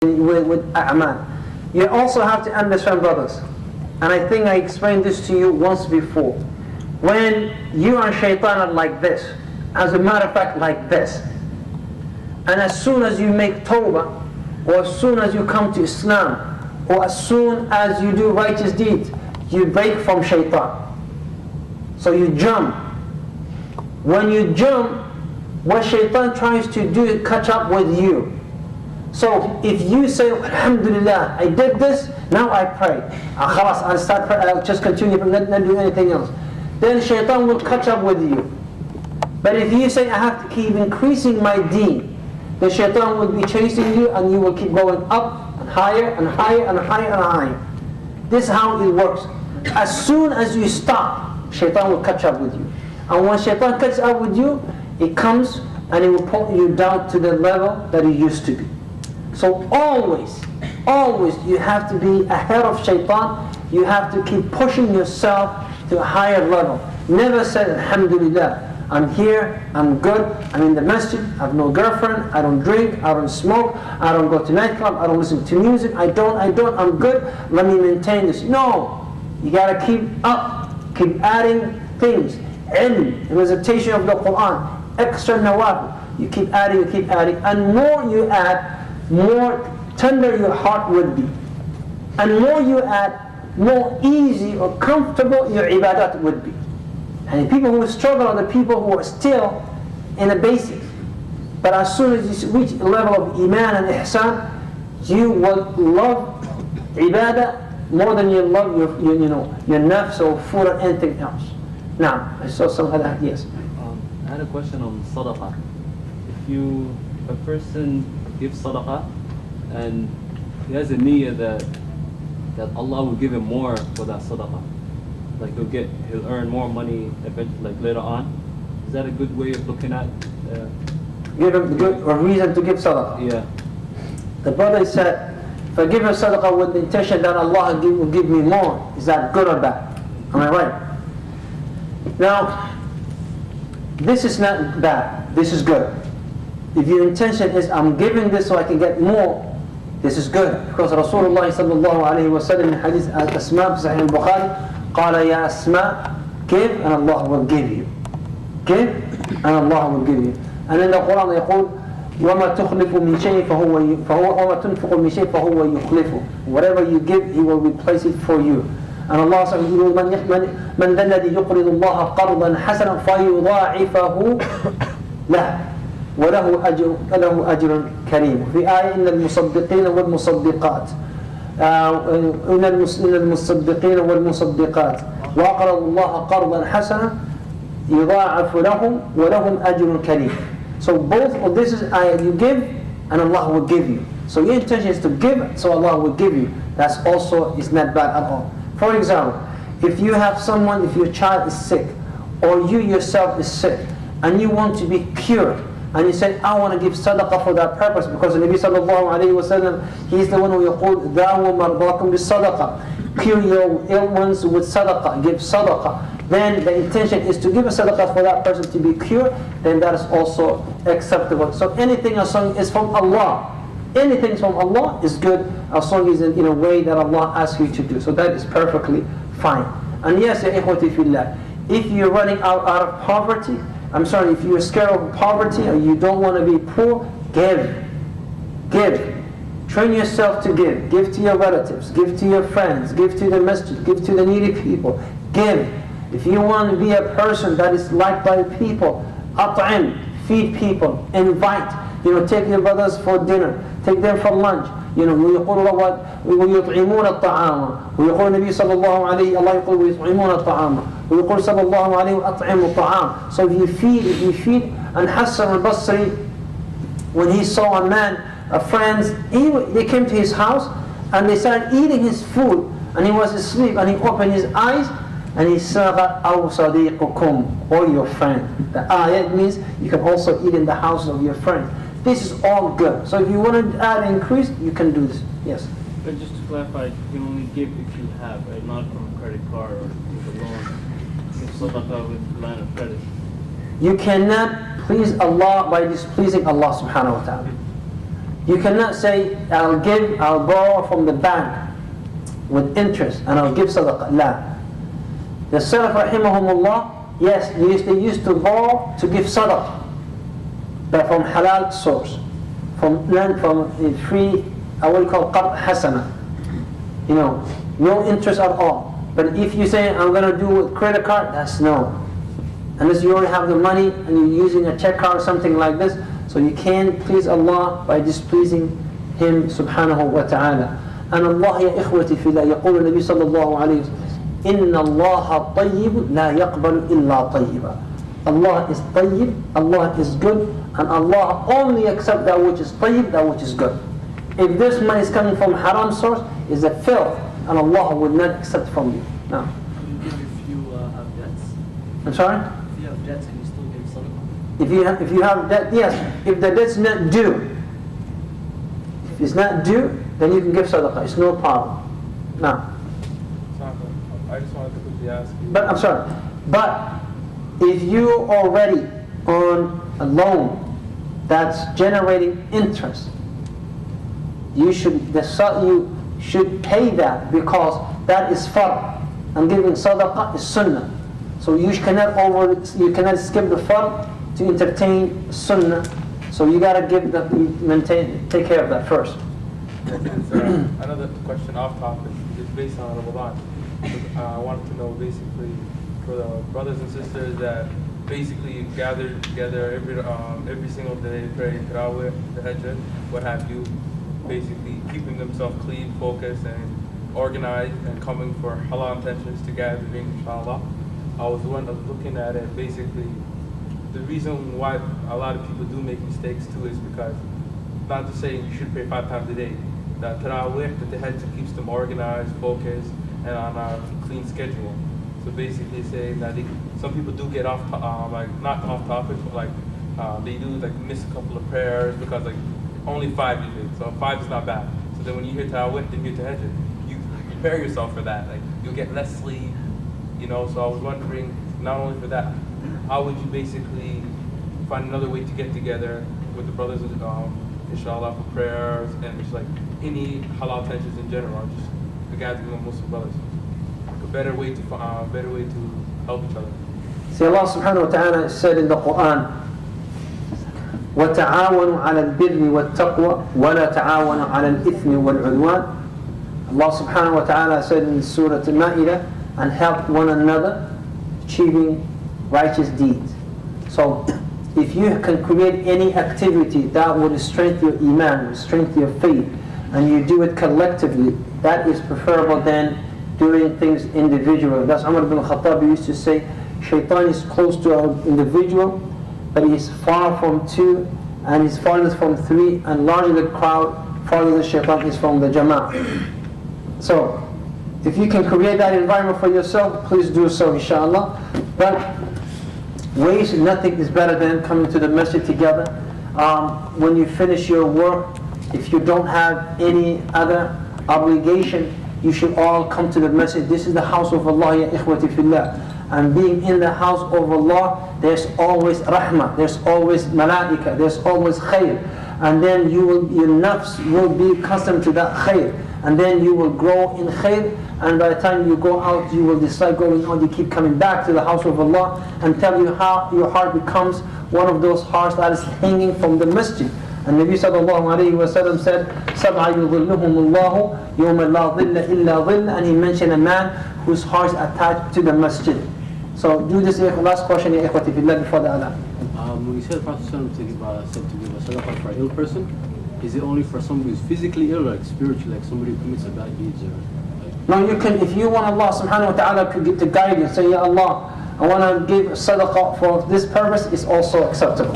with a'mal. You also have to understand, brothers, and I think I explained this to you once before. When you and shaitan are like this, as a matter of fact like this, and as soon as you make tawbah, or as soon as you come to Islam, or as soon as you do righteous deeds, you break from shaitan. So you jump. When you jump, what shaitan tries to do is catch up with you. So if you say, Alhamdulillah, I did this, now I pray. Khalas, I'll start pray, I'll just continue, not do anything else. Then shaitan will catch up with you. But if you say, I have to keep increasing my deen, the shaitan will be chasing you and you will keep going up and higher and higher and higher and higher. This is how it works. As soon as you stop, shaitan will catch up with you. And when shaitan catches up with you, it comes and it will pull you down to the level that you used to be. So always you have to be ahead of shaitan. You have to keep pushing yourself to a higher level. Never say, Alhamdulillah, I'm here, I'm good, I'm in the masjid, I have no girlfriend, I don't drink, I don't smoke, I don't go to nightclub, I don't listen to music, I don't, I'm good, let me maintain this. No, you gotta keep up, keep adding things. Ilm, recitation of the Quran, extra nawafil, you keep adding, and more you add, more tender your heart will be. And more you add, more easy or comfortable your ibadat would be. And the people who struggle are the people who are still in the basics. But as soon as you reach a level of iman and ihsan, you will love ibadah more than you love your nafs or food or anything else. Now, I saw some other, yes. I had a question on sadaqah. If a person gives sadaqah and he has a niyyah that Allah will give him more for that sadaqah, like he'll earn more money eventually, like later on. Is that a good way of looking at? Give him good or reason to give sadaqah. Yeah. The brother said, if I give him sadaqah with the intention that Allah will give me more, is that good or bad? Am I right? Now, this is not bad. This is good. If your intention is, I'm giving this so I can get more, this is good. Because Rasulullah sallallahu alayhi wa sallam in hadith Asma Sahih al-Bukhari, قال يا أسماء, give and Allah will give you. Give and Allah will give you. And in the Quran يقول وما تخلف من شيء فهو وما تنفق من شيء فهو يخلفه. Whatever you give, He will replace it for you. And Allah says, من ذا الذي يقرض الله قرضا حسنا فيضاعفه له وله أجر كريم. في آية إن المصدقين والمصدقات إن المصدقين والمصدقات وأقرضوا الله قرضا حسنا يضاعف لهم ولهم أجر كريم. So both of this is ayah, you give and Allah will give you. So your intention is to give, so Allah will give you. That's also is not bad at all. For example, if you have someone, if your child is sick, or you yourself is sick, and you want to be cured, and you say, I want to give sadaqah for that purpose, because the Nabi sallallahu alayhi wa sallam, he's the one who يقول دَاوُوا مَرْضَاكُمْ بِالصَّدَقَةِ, cure your ill ones with sadaqah, give sadaqah. Then the intention is to give a sadaqah for that person to be cured, then that is also acceptable. So anything as long as from Allah, anything from Allah is good, as long as in a way that Allah asks you to do. So that is perfectly fine. And yes, ya ikhwati fillah, if you're running out of poverty, if you're scared of poverty or you don't want to be poor, give. Train yourself to give. Give to your relatives, give to your friends, give to the masjid, give to the needy people. Give. If you want to be a person that is liked by people, at'im, feed people, invite. Take your brothers for dinner, take them for lunch. ويطعمون الطعام ويقول النبي صلى الله عليه الله يقول ويطعمون الطعام ويقول صلى الله عليه وأطعموا الطعام. So if you feed, and Hassan al-Basri, when he saw a man, friends, they came to his house and they started eating his food, and he was asleep, and he opened his eyes and he said, أَوْ صَدِيقُكُمْ, or your friend. The ayat means you can also eat in the house of your friend. This is all good. So if you want to add increase, you can do this. Yes. But just to clarify, you can only give if you have, right? Not from a credit card or with a loan. Give sadaqah with line of credit. You cannot please Allah by displeasing Allah subhanahu wa ta'ala. You cannot say, I'll borrow from the bank with interest and I'll give sadaqah. La. The Salaf rahimahumullah, yes, they used to borrow to give sadaqah, but from halal source, from a free, I will call qard hasana. No interest at all. But if you say, I'm going to do with credit card, that's no. Unless you already have the money and you're using a check card or something like this, so you can't please Allah by displeasing Him subhanahu wa ta'ala. And Allah ya ikhwati fillah, يقول النبي صلى الله عليه وسلم, إن الله طيب لا يقبل إلا طيبا. Allah is tayyib, Allah is good, and Allah only accepts that which is tayyib, that which is good. If this money is coming from haram source, is a filth, and Allah will not accept from you. No. If you have debts. I'm sorry? If you have debts, can you still give sadaqah? If you have debt, yes. If the debt's not due, if it's not due, then you can give sadaqah. It's no problem. No. I just wanted to quickly ask you. But I'm sorry. But if you already on a loan that's generating interest, you should pay that, because that is fard, and giving sadaqah is sunnah. So you cannot skip the fard to entertain sunnah. So you gotta take care of that first. Another question off topic is based on Ramadan. I wanted to know basically for the brothers and sisters that basically gather together every single day, pray Tarawih, the Hajj, what have you, basically keeping themselves clean, focused, and organized, and coming for halal intentions to gathering, inshallah. I was looking at it, basically, the reason why a lot of people do make mistakes too is because, not to say you should pray 5 times a day, that Tarawih, that the Hajj keeps them organized, focused, and on a clean schedule. So basically saying that some people do get off, not off topic, but they do miss a couple of prayers because only 5 you did, so 5 is not bad. So then when you hear Tarawih, then you hear Tahajjud, you prepare yourself for that. You'll get less sleep, So I was wondering, not only for that, how would you basically find another way to get together with the brothers, inshallah, for prayers and just any halal tensions in general, or just the gathering of Muslim brothers? A better way to help each other. See, Allah subhanahu wa ta'ala said in the Quran, وَتَعَاوَنُوا عَلَى الْبِرِّ وَالتَّقْوَى وَلَا تَعَاوَنُوا عَلَى الْإِثْمِ وَالْعُدْوَانِ. Allah subhanahu wa ta'ala said in Surah Al-Ma'idah, and help one another achieving righteous deeds. So if you can create any activity that would strengthen your iman, strengthen your faith, and you do it collectively, that is preferable than doing things individually. That's Umar ibn Khattab used to say, Shaitan is close to an individual, but he is far from two, and his farthest from three, and larger the crowd, farther the shaitan is from the jama'ah. So, if you can create that environment for yourself, please do so, inshallah. But waste nothing is better than coming to the masjid together. When you finish your work, if you don't have any other obligation, you should all come to the masjid. This is the house of Allah, ya ikhwati fillah. And being in the house of Allah, there's always rahmah, there's always malaika, there's always khair. And then your nafs will be accustomed to that khair. And then you will grow in khair. And by the time you go out, you will decide going on, you keep coming back to the house of Allah, and tell you how your heart becomes one of those hearts that is hanging from the masjid. And Nabi sallallahu alayhi wa sallam said, سَبْعَ يُظِلُّهُمُ اللَّهُ يَوْمَ لَا ظِلَّ إِلَّا ظِلَّ. And he mentioned a man whose heart is attached to the masjid. So do this last question, ya ikhwati fillah, before the adhan. When you said the Prophet said to give a sadaqah for an ill person, is it only for somebody who's physically ill, or spiritually, like somebody who commits a bad deeds? No, you can, if you want Allah subhanahu wa ta'ala to guide you, say, Ya Allah, I want to give sadaqah for this purpose, is also acceptable.